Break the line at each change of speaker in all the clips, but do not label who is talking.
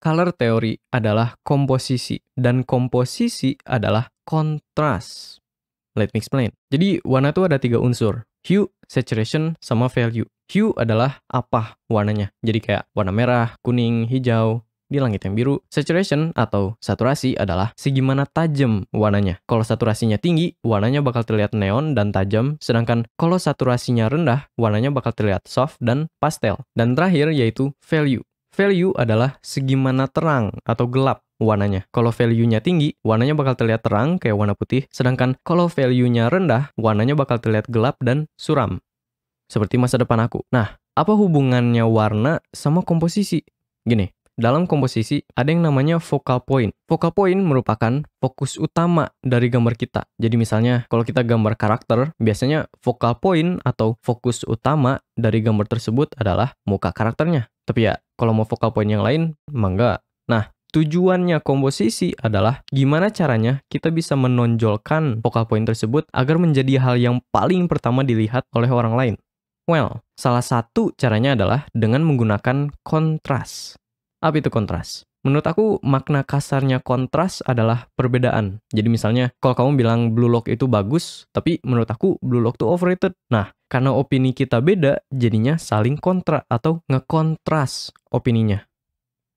Color theory adalah komposisi, dan komposisi adalah kontras. Let me explain. Jadi, warna itu ada 3 unsur. Hue, saturation, sama value. Hue adalah apa warnanya. Jadi kayak warna merah, kuning, hijau, di langit yang biru. Saturation atau saturasi adalah segimana tajam warnanya. Kalau saturasinya tinggi, warnanya bakal terlihat neon dan tajam. Sedangkan kalau saturasinya rendah, warnanya bakal terlihat soft dan pastel. Dan terakhir yaitu value. Value adalah segimana terang atau gelap warnanya. Kalau value-nya tinggi, warnanya bakal terlihat terang kayak warna putih. Sedangkan kalau value-nya rendah, warnanya bakal terlihat gelap dan suram. Seperti masa depan aku. Nah, apa hubungannya warna sama komposisi? Gini, dalam komposisi ada yang namanya focal point. Focal point merupakan fokus utama dari gambar kita. Jadi misalnya kalau kita gambar karakter, biasanya focal point atau fokus utama dari gambar tersebut adalah muka karakternya. Tapi ya, kalau mau focal point yang lain, mah enggak. Nah, tujuannya komposisi adalah gimana caranya kita bisa menonjolkan focal point tersebut agar menjadi hal yang paling pertama dilihat oleh orang lain. Well, salah satu caranya adalah dengan menggunakan kontras. Apa itu kontras? Menurut aku, makna kasarnya kontras adalah perbedaan. Jadi misalnya, kalau kamu bilang Blue Lock itu bagus, tapi menurut aku Blue Lock itu overrated. Nah, karena opini kita beda, jadinya saling kontra atau ngekontras opininya.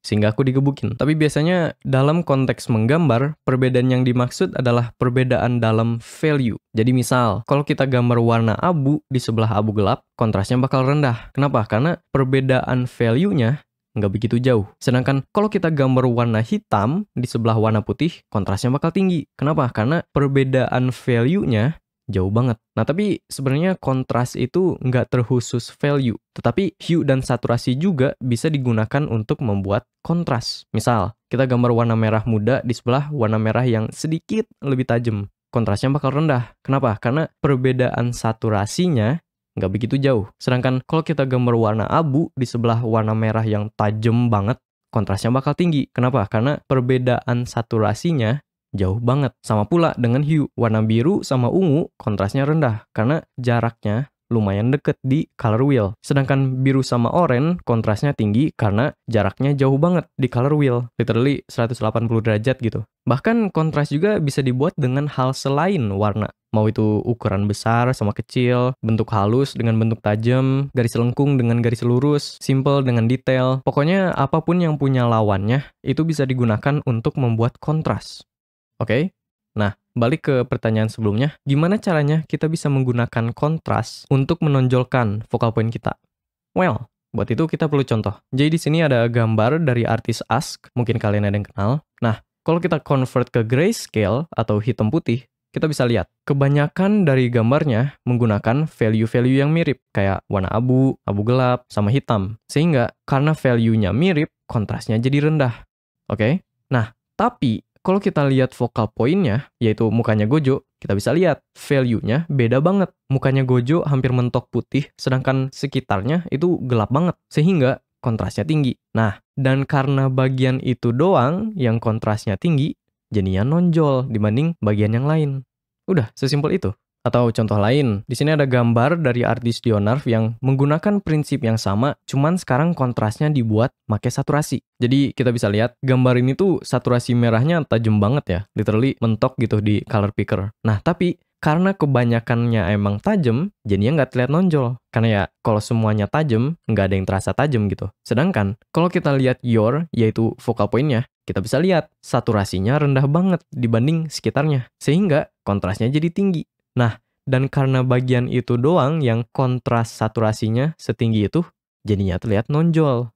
Sehingga aku digebukin. Tapi biasanya dalam konteks menggambar, perbedaan yang dimaksud adalah perbedaan dalam value. Jadi misal, kalau kita gambar warna abu di sebelah abu gelap, kontrasnya bakal rendah. Kenapa? Karena perbedaan value-nya nggak begitu jauh. Sedangkan kalau kita gambar warna hitam di sebelah warna putih, kontrasnya bakal tinggi. Kenapa? Karena perbedaan value-nya jauh banget. Nah, tapi sebenarnya kontras itu nggak terkhusus value. Tetapi hue dan saturasi juga bisa digunakan untuk membuat kontras. Misal, kita gambar warna merah muda di sebelah warna merah yang sedikit lebih tajam. Kontrasnya bakal rendah. Kenapa? Karena perbedaan saturasinya nggak begitu jauh. Sedangkan kalau kita gambar warna abu di sebelah warna merah yang tajam banget, kontrasnya bakal tinggi. Kenapa? Karena perbedaan saturasinya jauh banget. Sama pula dengan hue. Warna biru sama ungu kontrasnya rendah karena jaraknya lumayan deket di color wheel. Sedangkan biru sama oranye kontrasnya tinggi karena jaraknya jauh banget di color wheel. Literally 180 derajat gitu. Bahkan kontras juga bisa dibuat dengan hal selain warna. Mau itu ukuran besar sama kecil, bentuk halus dengan bentuk tajam, garis lengkung dengan garis lurus, simple dengan detail. Pokoknya apapun yang punya lawannya, itu bisa digunakan untuk membuat kontras. Oke? Nah, balik ke pertanyaan sebelumnya, gimana caranya kita bisa menggunakan kontras untuk menonjolkan focal point kita? Well, buat itu kita perlu contoh. Jadi di sini ada gambar dari artis Ask, mungkin kalian ada yang kenal. Nah, kalau kita convert ke grayscale atau hitam putih, kita bisa lihat, kebanyakan dari gambarnya menggunakan value-value yang mirip, kayak warna abu, abu gelap, sama hitam. Sehingga, karena value-nya mirip, kontrasnya jadi rendah. Oke? Nah, tapi kalau kita lihat focal point-nya, yaitu mukanya Gojo, kita bisa lihat value-nya beda banget. Mukanya Gojo hampir mentok putih, sedangkan sekitarnya itu gelap banget. Sehingga kontrasnya tinggi. Nah, dan karena bagian itu doang yang kontrasnya tinggi, jadinya nonjol dibanding bagian yang lain. Udah, sesimpel itu. Atau contoh lain, di sini ada gambar dari artis Dionarf yang menggunakan prinsip yang sama, cuman sekarang kontrasnya dibuat pakai saturasi. Jadi kita bisa lihat gambar ini tuh saturasi merahnya tajam banget ya, literally mentok gitu di color picker. Nah, tapi karena kebanyakannya emang tajam, jadinya nggak terlihat nonjol. Karena ya, kalau semuanya tajam, nggak ada yang terasa tajam gitu. Sedangkan, kalau kita lihat your, yaitu focal point-nya, kita bisa lihat saturasinya rendah banget dibanding sekitarnya. Sehingga kontrasnya jadi tinggi. Nah, dan karena bagian itu doang yang kontras saturasinya setinggi itu, jadinya terlihat nonjol.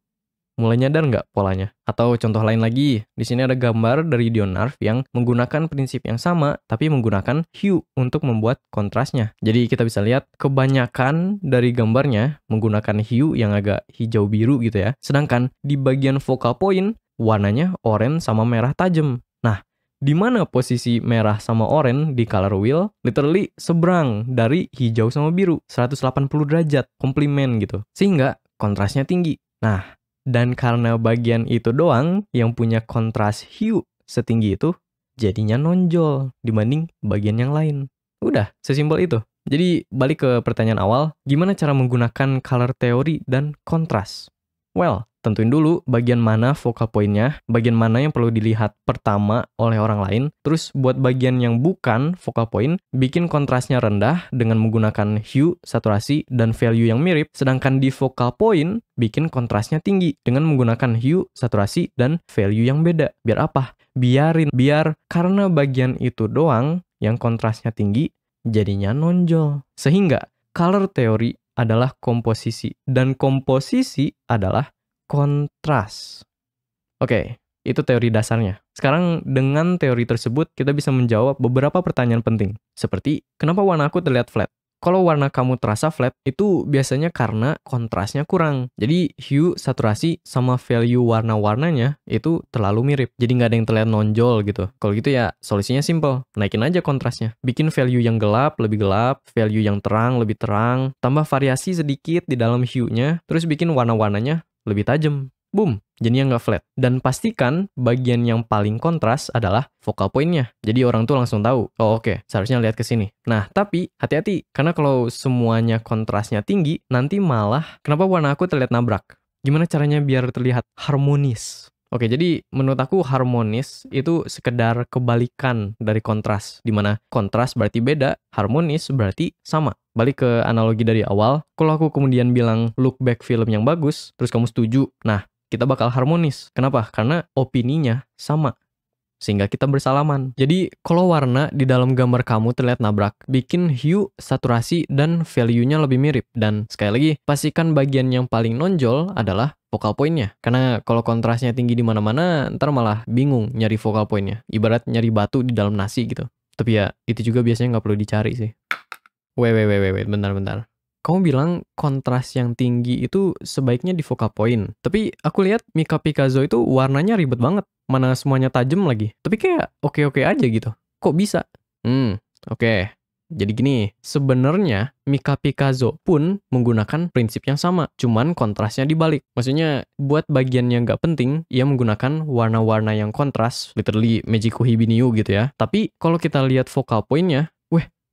Mulai nyadar nggak polanya? Atau contoh lain lagi, di sini ada gambar dari Dionarf yang menggunakan prinsip yang sama, tapi menggunakan hue untuk membuat kontrasnya. Jadi kita bisa lihat kebanyakan dari gambarnya menggunakan hue yang agak hijau biru gitu ya. Sedangkan di bagian focal point, warnanya oranye sama merah tajam. Nah, di mana posisi merah sama oranye di color wheel? Literally seberang dari hijau sama biru, 180 derajat, komplement gitu. Sehingga kontrasnya tinggi. Nah, dan karena bagian itu doang yang punya kontras hue setinggi itu, jadinya nonjol dibanding bagian yang lain. Udah, sesimpel itu. Jadi balik ke pertanyaan awal, gimana cara menggunakan color theory dan kontras? Well, tentuin dulu bagian mana focal pointnya, bagian mana yang perlu dilihat pertama oleh orang lain. Terus buat bagian yang bukan focal point, bikin kontrasnya rendah dengan menggunakan hue, saturasi, dan value yang mirip. Sedangkan di focal point, bikin kontrasnya tinggi dengan menggunakan hue, saturasi, dan value yang beda. Biar apa? Biar karena bagian itu doang yang kontrasnya tinggi, jadinya nonjol. Sehingga color theory adalah komposisi, dan komposisi adalah kontras. Oke, itu teori dasarnya. Sekarang dengan teori tersebut, kita bisa menjawab beberapa pertanyaan penting. Seperti, kenapa warna aku terlihat flat? Kalau warna kamu terasa flat, itu biasanya karena kontrasnya kurang. Jadi, hue, saturasi, sama value warna-warnanya itu terlalu mirip. Jadi nggak ada yang terlihat nonjol gitu. Kalau gitu ya, solusinya simple. Naikin aja kontrasnya. Bikin value yang gelap, lebih gelap. Value yang terang, lebih terang. Tambah variasi sedikit di dalam hue-nya. Terus bikin warna-warnanya lebih tajam. Boom, jadinya nggak flat. Dan pastikan bagian yang paling kontras adalah focal point-nya. Jadi orang tuh langsung tahu, oh oke, seharusnya lihat ke sini. Nah, tapi hati-hati, karena kalau semuanya kontrasnya tinggi, nanti malah kenapa warna aku terlihat nabrak? Gimana caranya biar terlihat harmonis? Oke, jadi menurut aku harmonis itu sekedar kebalikan dari kontras. Dimana kontras berarti beda, harmonis berarti sama. Balik ke analogi dari awal, kalau aku kemudian bilang look back film yang bagus, terus kamu setuju, nah kita bakal harmonis. Kenapa? Karena opininya sama. Sehingga kita bersalaman. Jadi, kalau warna di dalam gambar kamu terlihat nabrak, bikin hue, saturasi, dan value-nya lebih mirip. Dan sekali lagi, pastikan bagian yang paling nonjol adalah focal point-nya. Karena kalau kontrasnya tinggi di mana-mana, ntar malah bingung nyari focal point-nya. Ibarat nyari batu di dalam nasi gitu. Tapi ya, itu juga biasanya nggak perlu dicari sih. Wait, bentar. Kamu bilang kontras yang tinggi itu sebaiknya di focal point. Tapi aku lihat Mika Picasso itu warnanya ribet banget. Mana semuanya tajam lagi. Tapi kayak oke-oke aja gitu. Kok bisa? Oke. Jadi gini, sebenarnya Mika Picasso pun menggunakan prinsip yang sama. Cuman kontrasnya dibalik. Maksudnya buat bagian yang nggak penting, ia menggunakan warna-warna yang kontras. Literally Magico Hibiniu gitu ya. Tapi kalau kita lihat focal point-nya,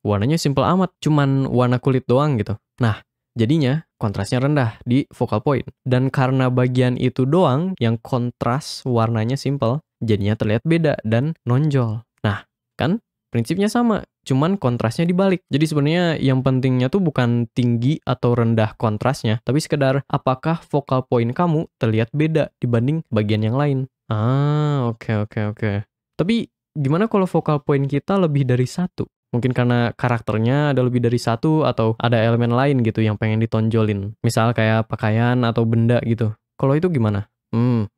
warnanya simple amat, cuman warna kulit doang gitu. Nah, jadinya kontrasnya rendah di focal point. Dan karena bagian itu doang yang kontras warnanya simple, jadinya terlihat beda dan nonjol. Nah, kan prinsipnya sama, cuman kontrasnya dibalik. Jadi sebenarnya yang pentingnya tuh bukan tinggi atau rendah kontrasnya, tapi sekedar apakah focal point kamu terlihat beda dibanding bagian yang lain. Oke. Tapi gimana kalau focal point kita lebih dari satu? Mungkin karena karakternya ada lebih dari satu atau ada elemen lain gitu yang pengen ditonjolin. Misal kayak pakaian atau benda gitu. Kalau itu gimana?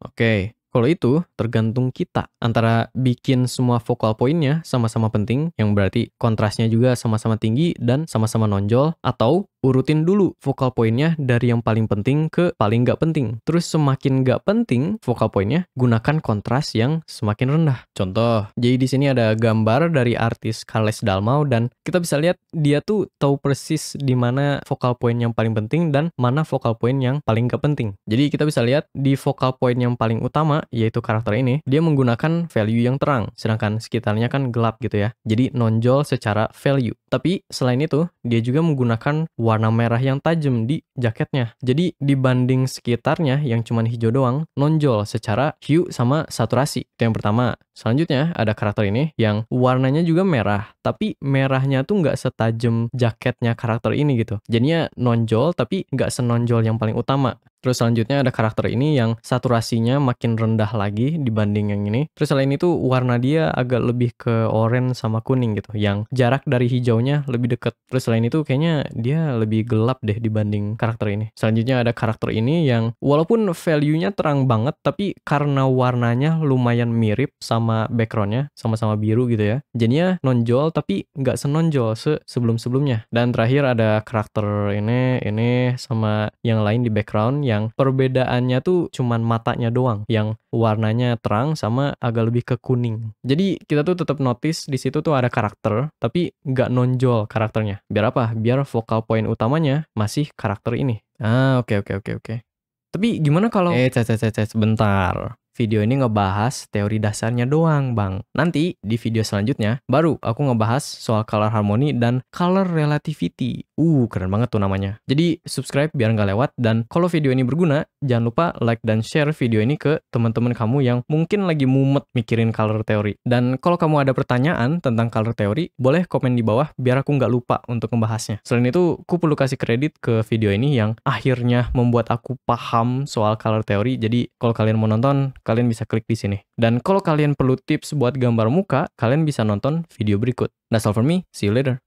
Oke. Kalau itu tergantung kita. Antara bikin semua focal point-nya sama-sama penting, yang berarti kontrasnya juga sama-sama tinggi dan sama-sama nonjol, atau urutin dulu focal point-nya dari yang paling penting ke paling nggak penting. Terus semakin nggak penting focal point-nya, gunakan kontras yang semakin rendah. Contoh, jadi di sini ada gambar dari artis Carles Dalmau dan kita bisa lihat dia tuh tahu persis di mana focal point yang paling penting dan mana focal point yang paling nggak penting. Jadi kita bisa lihat di focal point yang paling utama, yaitu karakter ini, dia menggunakan value yang terang, sedangkan sekitarnya kan gelap gitu ya. Jadi nonjol secara value. Tapi selain itu, dia juga menggunakan warna merah yang tajam di jaketnya. Jadi dibanding sekitarnya yang cuma hijau doang, nonjol secara hue sama saturasi. Itu yang pertama. Selanjutnya ada karakter ini yang warnanya juga merah, tapi merahnya tuh nggak setajam jaketnya karakter ini gitu. Jadinya nonjol tapi nggak senonjol yang paling utama. Terus selanjutnya ada karakter ini yang saturasinya makin rendah lagi dibanding yang ini. Terus selain itu warna dia agak lebih ke oranye sama kuning gitu, yang jarak dari hijaunya lebih dekat. Terus selain itu kayaknya dia lebih gelap deh dibanding karakter ini. Selanjutnya ada karakter ini yang walaupun value-nya terang banget, tapi karena warnanya lumayan mirip sama background-nya, sama-sama biru gitu ya. Jadinya nonjol tapi nggak senonjol sebelum-sebelumnya. Dan terakhir ada karakter ini sama yang lain di background yang perbedaannya tuh cuman matanya doang, yang warnanya terang sama agak lebih ke kuning. Jadi kita tuh tetap notice di situ tuh ada karakter, tapi nggak nonjol karakternya. Biar apa? Biar focal point utamanya masih karakter ini. Oke. Tapi gimana kalau... sebentar. video ini ngebahas teori dasarnya doang, Bang. Nanti di video selanjutnya baru aku ngebahas soal color harmony dan color relativity. Keren banget tuh namanya. Jadi subscribe biar nggak lewat, dan kalau video ini berguna, jangan lupa like dan share video ini ke teman-teman kamu yang mungkin lagi mumet mikirin color teori. Dan kalau kamu ada pertanyaan tentang color teori, boleh komen di bawah biar aku nggak lupa untuk membahasnya. Selain itu, aku perlu kasih kredit ke video ini yang akhirnya membuat aku paham soal color teori. Jadi kalau kalian mau nonton, kalian bisa klik di sini. Dan kalau kalian perlu tips buat gambar muka, kalian bisa nonton video berikut. That's all for me. See you later.